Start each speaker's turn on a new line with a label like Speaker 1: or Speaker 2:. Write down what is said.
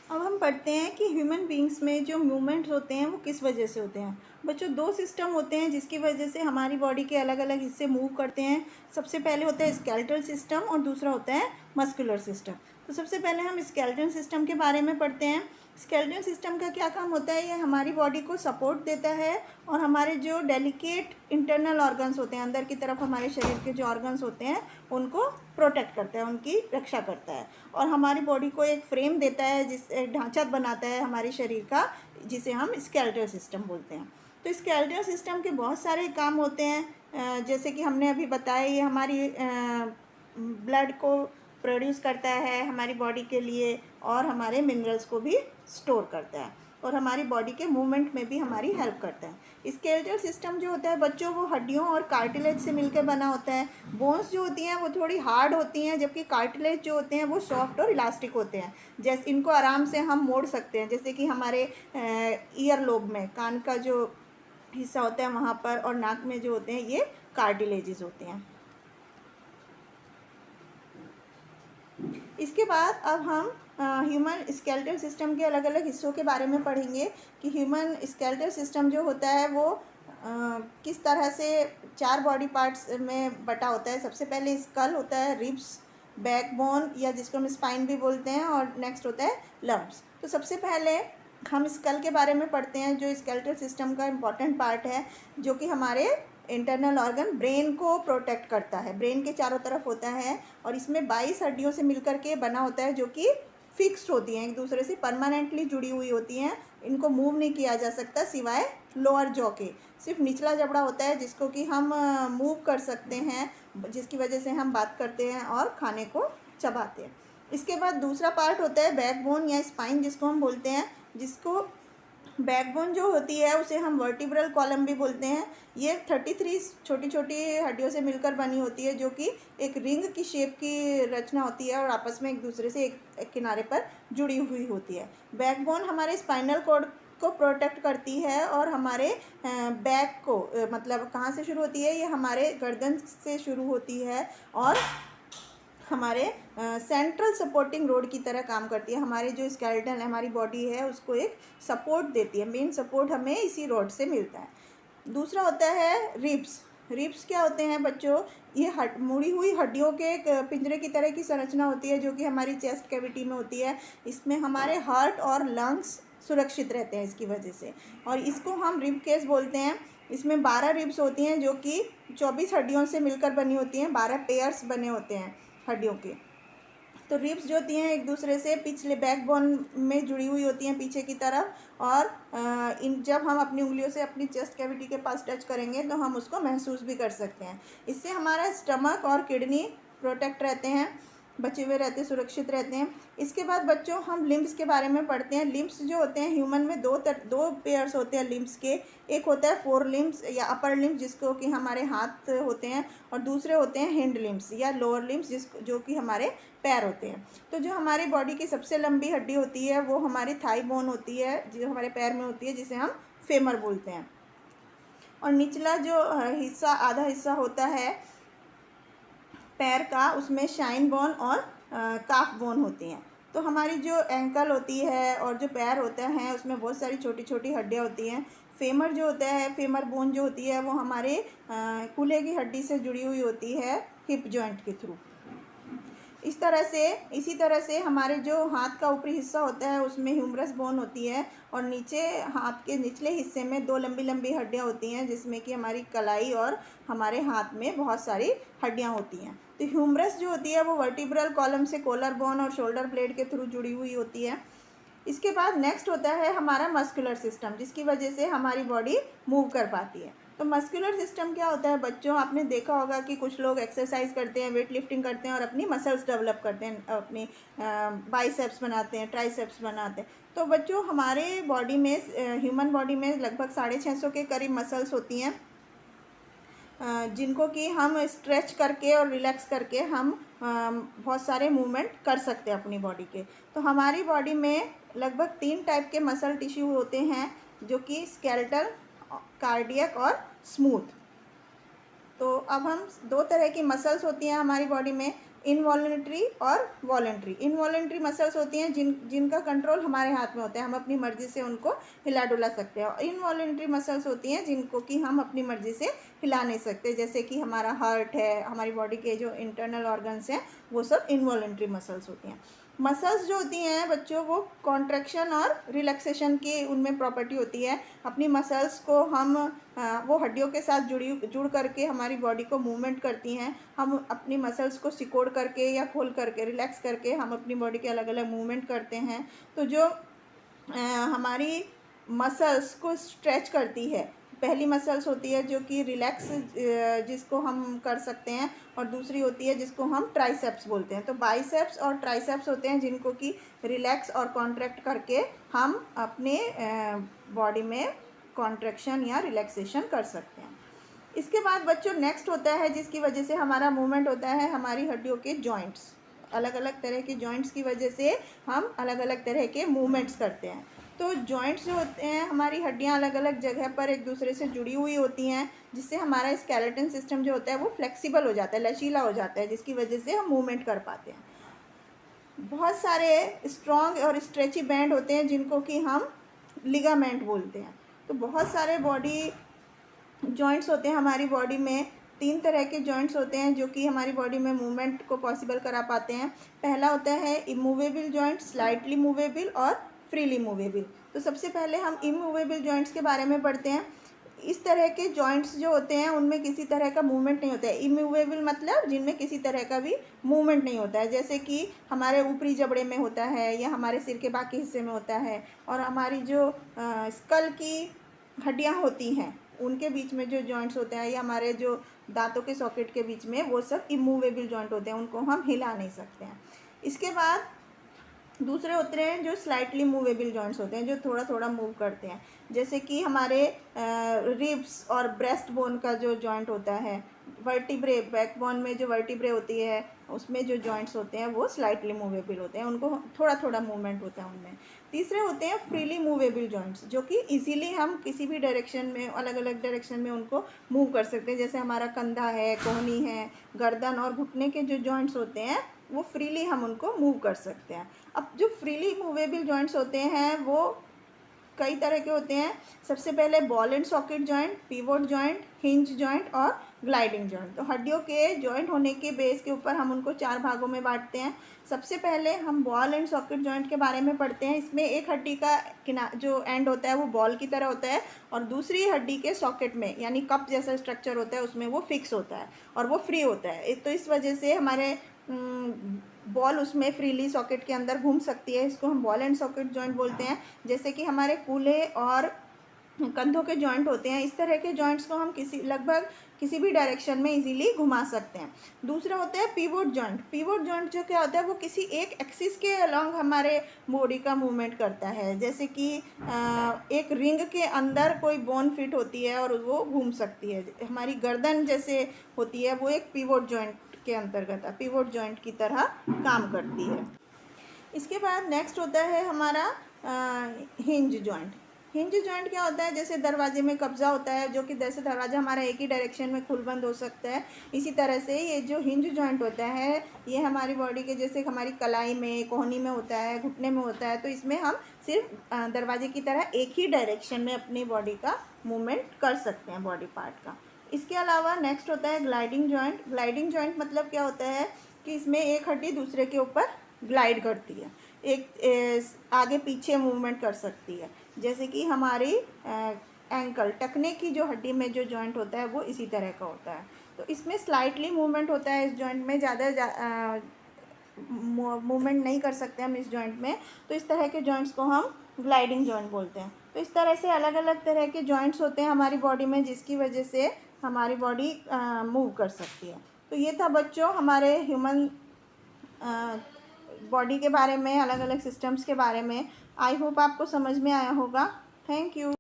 Speaker 1: अब हम पढ़ते हैं कि ह्यूमन बींग्स में जो मूवमेंट्स होते हैं वो किस वजह से होते हैं। बच्चों, दो सिस्टम होते हैं जिसकी वजह से हमारी बॉडी के अलग अलग हिस्से मूव करते हैं। सबसे पहले होता है स्केलेटल सिस्टम और दूसरा होता है मस्कुलर सिस्टम। तो सबसे पहले हम स्केलेटल सिस्टम के बारे में पढ़ते हैं। स्केलेटल सिस्टम का क्या काम होता है? ये हमारी बॉडी को सपोर्ट देता है और हमारे जो डेलिकेट इंटरनल ऑर्गन्स होते हैं, अंदर की तरफ हमारे शरीर के जो ऑर्गन्स होते हैं उनको प्रोटेक्ट करता है, उनकी रक्षा करता है और हमारी बॉडी को एक फ्रेम देता है, जिस एक ढांचा बनाता है हमारे शरीर का, जिसे हम स्केलेटल सिस्टम बोलते हैं। तो स्केलेटल सिस्टम के बहुत सारे काम होते हैं, जैसे कि हमने अभी बताया, ये हमारी ब्लड को प्रोड्यूस करता है हमारी बॉडी के लिए और हमारे मिनरल्स को भी स्टोर करता है और हमारी बॉडी के मूवमेंट में भी हमारी हेल्प करता है। स्केलेटल सिस्टम जो होता है बच्चों, वो हड्डियों और कार्टिलेज से मिलकर बना होता है। बोन्स जो होती हैं वो थोड़ी हार्ड होती हैं, जबकि कार्टिलेज जो होते हैं वो सॉफ्ट और इलास्टिक होते हैं। जैसे इनको आराम से हम मोड़ सकते हैं, जैसे कि हमारे ईयर लोब में, कान का जो हिस्सा होता है वहाँ पर, और नाक में जो होते हैं ये कार्टिलेजेस होते हैं। इसके बाद अब हम ह्यूमन स्केलेटल सिस्टम के अलग अलग हिस्सों के बारे में पढ़ेंगे कि ह्यूमन स्केलेटल सिस्टम जो होता है वो किस तरह से 4 बॉडी पार्ट्स में बटा होता है। सबसे पहले स्कल होता है, रिब्स, बैकबोन या जिसको हम स्पाइन भी बोलते हैं, और नेक्स्ट होता है लम्ब्स। तो सबसे पहले हम स्कल के बारे में पढ़ते हैं, जो स्केलेटल सिस्टम का इम्पॉर्टेंट पार्ट है, जो कि हमारे इंटरनल ऑर्गन ब्रेन को प्रोटेक्ट करता है। ब्रेन के चारों तरफ होता है और इसमें 22 हड्डियों से मिलकर के बना होता है, जो कि फिक्स्ड होती हैं, एक दूसरे से परमानेंटली जुड़ी हुई होती हैं। इनको मूव नहीं किया जा सकता सिवाय लोअर जॉ के। सिर्फ निचला जबड़ा होता है जिसको कि हम मूव कर सकते हैं, जिसकी वजह से हम बात करते हैं और खाने को चबाते हैं। इसके बाद दूसरा पार्ट होता है बैकबोन या स्पाइन, जिसको हम बोलते हैं, जिसको बैकबोन जो होती है उसे हम वर्टिब्रल कॉलम भी बोलते हैं। ये 33 छोटी छोटी हड्डियों से मिलकर बनी होती है, जो कि एक रिंग की शेप की रचना होती है और आपस में एक दूसरे से एक किनारे पर जुड़ी हुई होती है। बैकबोन हमारे स्पाइनल कॉर्ड को प्रोटेक्ट करती है और हमारे बैक को, मतलब कहाँ से शुरू होती है, ये हमारे गर्दन से शुरू होती है और हमारे सेंट्रल सपोर्टिंग रोड की तरह काम करती है। हमारे जो स्केलेटन हमारी बॉडी है उसको एक सपोर्ट देती है, मेन सपोर्ट हमें इसी रोड से मिलता है। दूसरा होता है रिब्स। रिब्स क्या होते हैं बच्चों? ये मुड़ी हुई हड्डियों के एक पिंजरे की तरह की संरचना होती है, जो कि हमारी चेस्ट कैविटी में होती है। इसमें हमारे हार्ट और लंग्स सुरक्षित रहते हैं इसकी वजह से, और इसको हम रिब केस बोलते हैं। इसमें 12 रिब्स होती हैं, जो कि 24 हड्डियों से मिलकर बनी होती हैं। 12 पेयर्स बने होते हैं हड्डियों के। तो रिब्स जो होती हैं एक दूसरे से पिछले बैकबोन में जुड़ी हुई होती हैं पीछे की तरफ, और जब हम अपनी उंगलियों से अपनी चेस्ट कैविटी के पास टच करेंगे तो हम उसको महसूस भी कर सकते हैं। इससे हमारा स्टमक और किडनी प्रोटेक्ट रहते हैं, बचे हुए रहते हैं, सुरक्षित रहते हैं। इसके बाद बच्चों हम लिम्ब्स के बारे में पढ़ते हैं। लिम्ब्स जो होते हैं ह्यूमन में दो पेयर्स होते हैं लिम्ब्स के। एक होता है फोर लिम्ब्स या अपर लिम्ब्स, जिसको कि हमारे हाथ होते हैं, और दूसरे होते हैं हिंड लिम्ब्स या लोअर लिम्ब्स, जो कि हमारे पैर होते हैं। तो जो हमारी बॉडी की सबसे लंबी हड्डी होती है वो हमारी थाई बोन होती है, जो हमारे पैर में होती है, जिसे हम फेमर बोलते हैं। और निचला जो हिस्सा, आधा हिस्सा होता है पैर का, उसमें शाइन बोन और काफ बोन होती हैं। तो हमारी जो एंकल होती है और जो पैर होते हैं उसमें बहुत सारी छोटी छोटी हड्डियाँ होती हैं। फेमर जो होता है, फेमर बोन जो होती है, वो हमारे कूल्हे की हड्डी से जुड़ी हुई होती है हिप जॉइंट के थ्रू। इसी तरह से हमारे जो हाथ का ऊपरी हिस्सा होता है उसमें ह्यूमरस बोन होती है, और नीचे हाथ के निचले हिस्से में 2 लंबी लंबी हड्डियाँ होती हैं, जिसमें कि हमारी कलाई और हमारे हाथ में बहुत सारी हड्डियाँ होती हैं। तो ह्यूमरस जो होती है वो वर्टिब्रल कॉलम से कॉलर बोन और शोल्डर ब्लेड के थ्रू जुड़ी हुई होती है। इसके बाद नेक्स्ट होता है हमारा मस्कुलर सिस्टम, जिसकी वजह से हमारी बॉडी मूव कर पाती है। तो मस्कुलर सिस्टम क्या होता है बच्चों? आपने देखा होगा कि कुछ लोग एक्सरसाइज करते हैं, वेट लिफ्टिंग करते हैं और अपनी मसल्स डेवलप करते हैं, अपनी बाइसेप्स बनाते हैं, ट्राइसेप्स बनाते हैं। तो बच्चों हमारे बॉडी में, ह्यूमन बॉडी में लगभग 650 के करीब मसल्स होती हैं, जिनको कि हम स्ट्रेच करके और रिलैक्स करके हम बहुत सारे मूवमेंट कर सकते हैं अपनी बॉडी के। तो हमारी बॉडी में लगभग 3 टाइप के मसल टिश्यू होते हैं, जो कि स्केलेटल, कार्डियक और स्मूथ। तो अब हम 2 तरह की मसल्स होती हैं हमारी बॉडी में। इनवॉलेंट्री और वॉलेंट्री। इनवॉलेंट्री मसल्स होती हैं जिनका कंट्रोल हमारे हाथ में होता है, हम अपनी मर्ज़ी से उनको हिला डुला सकते हैं। और इनवॉलेंट्री मसल्स होती हैं जिनको कि हम अपनी मर्ज़ी से हिला नहीं सकते, जैसे कि हमारा हार्ट है, हमारी बॉडी के जो इंटरनल ऑर्गन्स हैं, वो सब इनवॉलेंट्री मसल्स होती हैं। मसल्स जो होती हैं बच्चों, वो कॉन्ट्रैक्शन और रिलैक्सेशन की उनमें प्रॉपर्टी होती है। अपनी मसल्स को हम वो हड्डियों के साथ जुड़ करके हमारी बॉडी को मूवमेंट करती हैं। हम अपनी मसल्स को सिकोड़ करके या खोल करके, रिलैक्स करके हम अपनी बॉडी के अलग अलग मूवमेंट करते हैं। तो जो हमारी मसल्स को स्ट्रेच करती है, पहली मसल्स होती है जो कि रिलैक्स जिसको हम कर सकते हैं, और दूसरी होती है जिसको हम ट्राइसेप्स बोलते हैं। तो बाइसेप्स और ट्राइसेप्स होते हैं जिनको कि रिलैक्स और कॉन्ट्रैक्ट करके हम अपने बॉडी में कॉन्ट्रैक्शन या रिलैक्सेशन कर सकते हैं। इसके बाद बच्चों नेक्स्ट होता है जिसकी वजह से हमारा मूवमेंट होता है, हमारी हड्डियों के जॉइंट्स। अलग अलग तरह के जॉइंट्स की वजह से हम अलग अलग तरह के मूवमेंट्स करते हैं। तो जॉइंट्स जो होते हैं, हमारी हड्डियां अलग अलग जगह पर एक दूसरे से जुड़ी हुई होती हैं, जिससे हमारा स्केलेटन सिस्टम जो होता है वो फ्लेक्सिबल हो जाता है, लचीला हो जाता है, जिसकी वजह से हम मूवमेंट कर पाते हैं। बहुत सारे स्ट्रॉन्ग और स्ट्रेची बैंड होते हैं जिनको कि हम लिगामेंट बोलते हैं। तो बहुत सारे बॉडी जॉइंट्स होते हैं हमारी बॉडी में। 3 तरह के जॉइंट्स होते हैं जो कि हमारी बॉडी में मूवमेंट को पॉसिबल करा पाते हैं। पहला होता है इमूवेबल जॉइंट, स्लाइटली मूवेबल और फ्रीली मूवेबल। तो सबसे पहले हम इमूवेबल जॉइंट्स के बारे में पढ़ते हैं। इस तरह के जॉइंट्स जो होते हैं उनमें किसी तरह का मूवमेंट नहीं होता है। इमूवेबल मतलब जिनमें किसी तरह का भी मूवमेंट नहीं होता है, जैसे कि हमारे ऊपरी जबड़े में होता है या हमारे सिर के बाकी हिस्से में होता है, और हमारी जो स्कल की हड्डियाँ होती हैं उनके बीच में जो जॉइंट्स होते हैं, या हमारे जो दांतों के सॉकेट के बीच में, वो सब इमूवेबल जॉइंट होते हैं, उनको हम हिला नहीं सकते हैं। इसके बाद दूसरे होते हैं जो स्लाइटली मूवेबल जॉइंट्स होते हैं, जो थोड़ा थोड़ा मूव करते हैं, जैसे कि हमारे रिब्स और ब्रेस्ट बोन का जो जॉइंट होता है, वर्टिब्रे, बैकबोन में जो वर्टिब्रे होती है उसमें जो जॉइंट्स होते हैं वो स्लाइटली मूवेबल होते हैं, उनको थोड़ा थोड़ा मूवमेंट होता है उनमें। तीसरे होते हैं फ्रीली मूवेबल जॉइंट्स, जो कि इजीली हम किसी भी डायरेक्शन में, अलग अलग डायरेक्शन में उनको मूव कर सकते हैं, जैसे हमारा कंधा है, कोहनी है, गर्दन और घुटने के जो जॉइंट्स होते हैं वो फ्रीली हम उनको मूव कर सकते हैं। अब जो फ्रीली मूवेबल जॉइंट्स होते हैं वो कई तरह के होते हैं। सबसे पहले ball and socket joint, pivot joint, hinge joint और ग्लाइडिंग जॉइंट। तो हड्डियों के जॉइंट होने के बेस के ऊपर हम उनको 4 भागों में बांटते हैं। सबसे पहले हम बॉल एंड सॉकेट जॉइंट के बारे में पढ़ते हैं। इसमें एक हड्डी का जो एंड होता है वो बॉल की तरह होता है, और दूसरी हड्डी के सॉकेट में, यानी कप जैसा स्ट्रक्चर होता है, उसमें वो फिक्स होता है और वो फ्री होता है। तो इस वजह से हमारे बॉल उसमें फ्रीली सॉकेट के अंदर घूम सकती है। इसको हम बॉल एंड सॉकेट जॉइंट बोलते हैं। जैसे कि हमारे कूल्हे और कंधों के जॉइंट होते हैं, इस तरह के जॉइंट्स को हम लगभग किसी भी डायरेक्शन में इजीली घुमा सकते हैं। दूसरा होता है पिवोट जॉइंट। पिवोट जॉइंट जो क्या होता है, वो किसी एक एक्सिस के अलोंग हमारे बॉडी का मूवमेंट करता है, जैसे कि एक रिंग के अंदर कोई बोन फिट होती है और वो घूम सकती है। हमारी गर्दन जैसे होती है, वो एक पिवोट जॉइंट के अंतर्गत है, पिवोट जॉइंट की तरह काम करती है। इसके बाद नेक्स्ट होता है हमारा हिंज जॉइंट। हिंज जॉइंट क्या होता है, जैसे दरवाजे में कब्जा होता है, जो कि जैसे दरवाजा हमारा एक ही डायरेक्शन में खुल बंद हो सकता है, इसी तरह से ये जो हिंज जॉइंट होता है ये हमारी बॉडी के, जैसे हमारी कलाई में, कोहनी में होता है, घुटने में होता है, तो इसमें हम सिर्फ दरवाजे की तरह एक ही डायरेक्शन में अपनी बॉडी का मूवमेंट कर सकते हैं, बॉडी पार्ट का। इसके अलावा नेक्स्ट होता है ग्लाइडिंग जॉइंट। ग्लाइडिंग जॉइंट मतलब क्या होता है कि इसमें एक हड्डी दूसरे के ऊपर ग्लाइड करती है, एक आगे पीछे मूवमेंट कर सकती है, जैसे कि हमारी एंकल, टखने की जो हड्डी में जो जॉइंट होता है वो इसी तरह का होता है। तो इसमें स्लाइटली मूवमेंट होता है, इस जॉइंट में ज़्यादा मूवमेंट नहीं कर सकते हम इस जॉइंट में, तो इस तरह के जॉइंट्स को हम ग्लाइडिंग जॉइंट बोलते हैं। तो इस तरह से अलग अलग तरह के जॉइंट्स होते हैं हमारी बॉडी में, जिसकी वजह से हमारी बॉडी मूव कर सकती है। तो ये था बच्चों हमारे ह्यूमन बॉडी के बारे में, अलग अलग सिस्टम्स के बारे में। आई होप आपको समझ में आया होगा। Thank you.